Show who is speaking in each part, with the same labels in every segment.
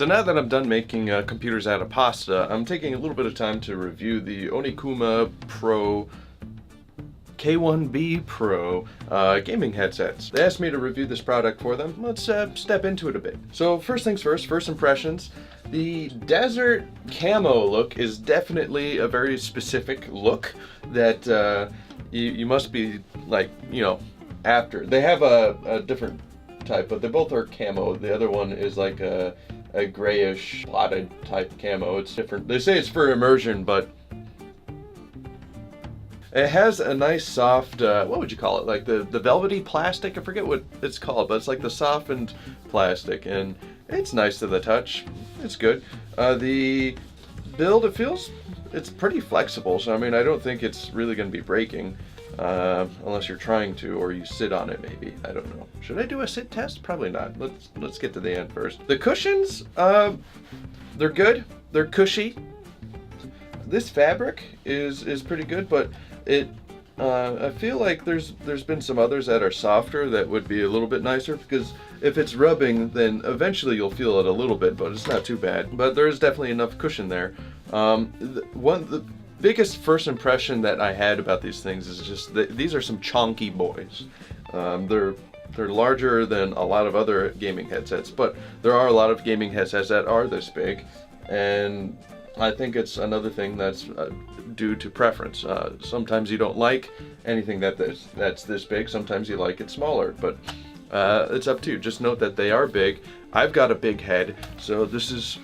Speaker 1: So now that I'm done making computers out of pasta, I'm taking a little bit of time to review the Onikuma Pro K1B Pro gaming headsets. They asked me to review this product for them. Let's step into it a bit. So first things first, first impressions. The desert camo look is definitely a very specific look that you must be like, you know, after. They have a different type, but they both are camo. The other one is like a grayish blotted type camo. It's different. They say it's for immersion, but it has a nice soft, what would you call it? Like the velvety plastic? I forget what it's called, but it's like the softened plastic, and it's nice to the touch. It's good. The build, it's pretty flexible, so I mean, I don't think it's really going to be breaking, unless you're trying to, or you sit on it maybe. I don't know. Should I do a sit test? Probably not. Let's get to the end first. The cushions, they're good. They're cushy. This fabric is pretty good, but I feel like there's been some others that are softer that would be a little bit nicer, because if it's rubbing, then eventually you'll feel it a little bit, but it's not too bad. But there's definitely enough cushion there. The biggest first impression that I had about these things is just that these are some chunky boys. They're larger than a lot of other gaming headsets, but there are a lot of gaming headsets that are this big, and I think it's another thing that's due to preference. Sometimes you don't like anything that's this big. Sometimes you like it smaller, but it's up to you. Just note that they are big. I've got a big head, so this is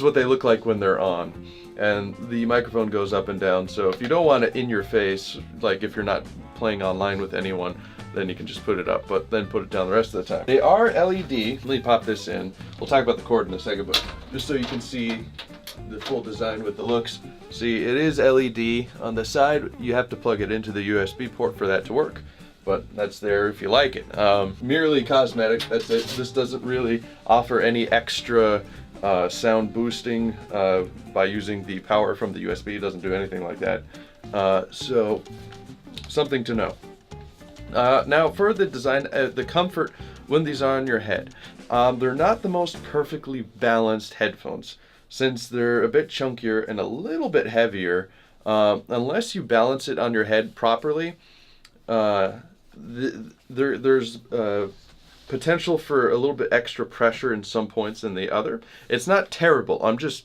Speaker 1: what they look like when they're on. And the microphone goes up and down, so if you don't want it in your face, like if you're not playing online with anyone, then you can just put it up, but then put it down the rest of the time. They are LED. Let me pop this in. We'll talk about the cord in a second, but just so you can see the full design with the looks. See, it is LED. On the side, you have to plug it into the USB port for that to work, but that's there if you like it. Merely cosmetic, that's it. This doesn't really offer any extra sound boosting by using the power from the USB. It doesn't do anything like that. So, something to know. Now for the design, the comfort when these are on your head. They're not the most perfectly balanced headphones, since they're a bit chunkier and a little bit heavier. Unless you balance it on your head properly, there's potential for a little bit extra pressure in some points than the other. It's not terrible. I'm just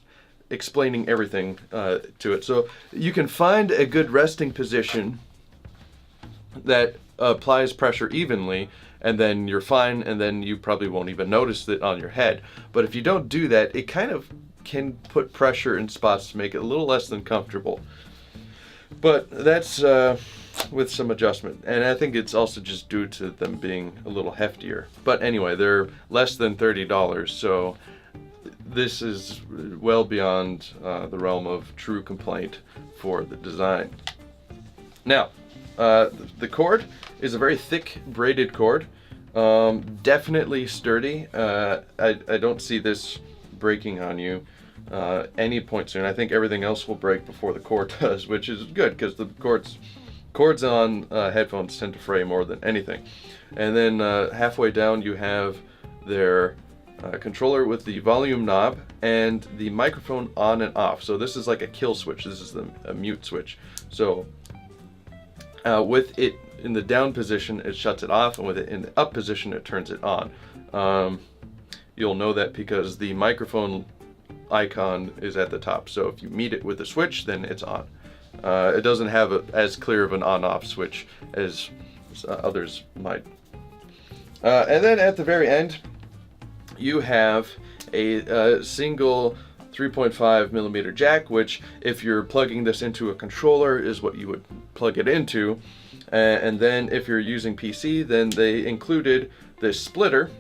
Speaker 1: explaining everything to it. So you can find a good resting position that applies pressure evenly, and then you're fine, and then you probably won't even notice it on your head. But if you don't do that, it kind of can put pressure in spots to make it a little less than comfortable. But that's with some adjustment, and I think it's also just due to them being a little heftier. But anyway, they're less than $30, so this is well beyond the realm of true complaint for the design. Now, the cord is a very thick braided cord, definitely sturdy. I don't see this breaking on you any point soon. I think everything else will break before the cord does, which is good, because the cords on headphones tend to fray more than anything. And then halfway down you have their controller with the volume knob and the microphone on and off. So this is like a kill switch. This is a mute switch. So with it in the down position, it shuts it off, and with it in the up position, it turns it on. You'll know that because the microphone icon is at the top. So if you meet it with a switch, then it's on. It doesn't have as clear of an on-off switch as others might. And then at the very end, you have a single 3.5 millimeter jack, which if you're plugging this into a controller is what you would plug it into. And then if you're using PC, then they included this splitter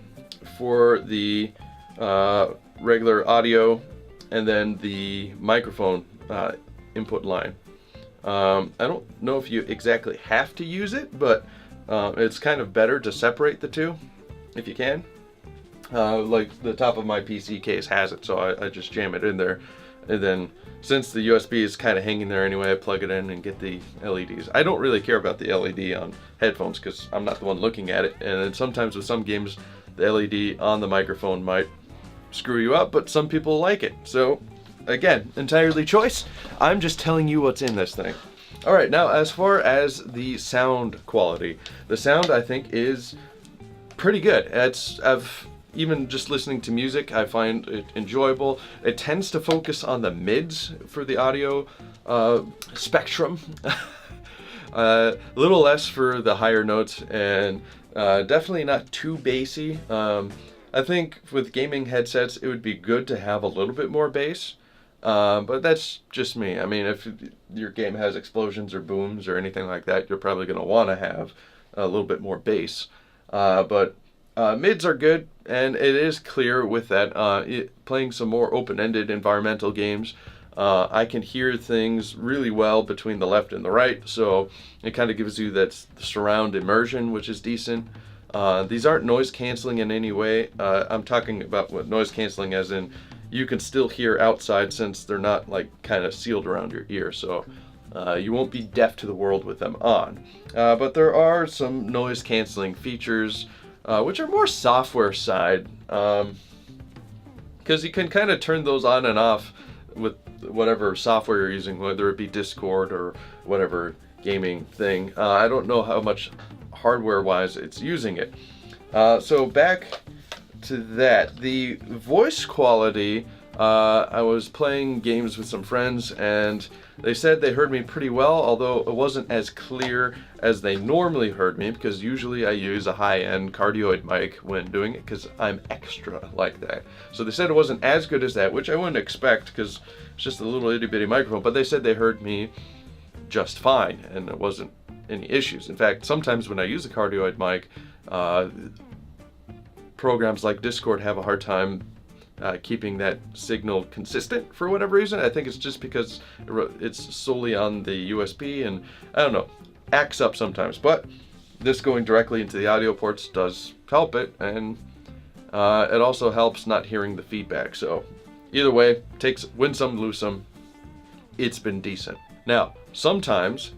Speaker 1: for the regular audio and then the microphone input line. I don't know if you exactly have to use it, but it's kind of better to separate the two if you can. Like the top of my PC case has it, so I just jam it in there, and then since the USB is kind of hanging there anyway, I plug it in and get the LEDs. I don't really care about the LED on headphones because I'm not the one looking at it, and then sometimes with some games the LED on the microphone might screw you up, but some people like it. So again, entirely choice. I'm just telling you what's in this thing. All right, now as far as the sound quality, the sound I think is pretty good. I've even just listening to music, I find it enjoyable. It tends to focus on the mids for the audio spectrum. A little less for the higher notes, and definitely not too bassy. I think with gaming headsets, it would be good to have a little bit more bass. But that's just me. I mean, if your game has explosions or booms or anything like that, you're probably going to want to have a little bit more bass. But mids are good, and it is clear with that. Playing some more open-ended environmental games, I can hear things really well between the left and the right, so it kind of gives you that surround immersion, which is decent. These aren't noise canceling in any way. I'm talking about what noise canceling as in you can still hear outside since they're not like kind of sealed around your ear, so you won't be deaf to the world with them on. But there are some noise canceling features which are more software side, because you can kind of turn those on and off with whatever software you're using, whether it be Discord or whatever gaming thing. I don't know how much hardware wise it's using it. So back to that, the voice quality, I was playing games with some friends and they said they heard me pretty well, although it wasn't as clear as they normally heard me, because usually I use a high-end cardioid mic when doing it because I'm extra like that. So they said it wasn't as good as that, which I wouldn't expect because it's just a little itty-bitty microphone, but they said they heard me just fine and it wasn't any issues. In fact, sometimes when I use a cardioid mic, programs like Discord have a hard time keeping that signal consistent for whatever reason. I think it's just because it's solely on the USB, and I don't know, acts up sometimes. But this going directly into the audio ports does help it, and it also helps not hearing the feedback. So either way, win some, lose some. It's been decent. Now, sometimes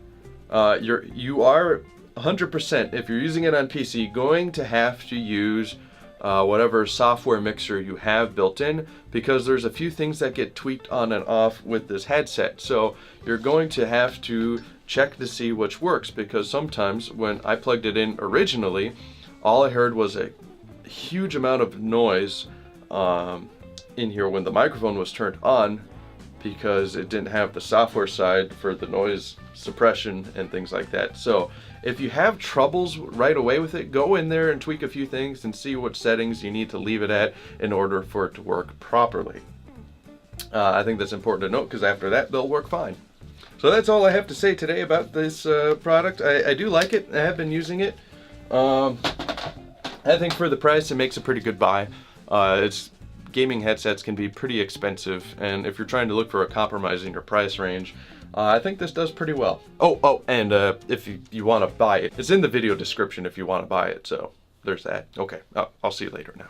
Speaker 1: you are 100%, if you're using it on PC, going to have to use whatever software mixer you have built in, because there's a few things that get tweaked on and off with this headset. So you're going to have to check to see which works, because sometimes when I plugged it in originally, all I heard was a huge amount of noise in here when the microphone was turned on, because it didn't have the software side for the noise suppression and things like that. So if you have troubles right away with it, go in there and tweak a few things and see what settings you need to leave it at in order for it to work properly. I think that's important to note, because after that they'll work fine. So that's all I have to say today about this product. I do like it. I have been using it. I think for the price it makes a pretty good buy. Gaming headsets can be pretty expensive, and if you're trying to look for a compromise in your price range, I think this does pretty well. And if you want to buy it, it's in the video description if you want to buy it, so there's that. Okay, I'll see you later now.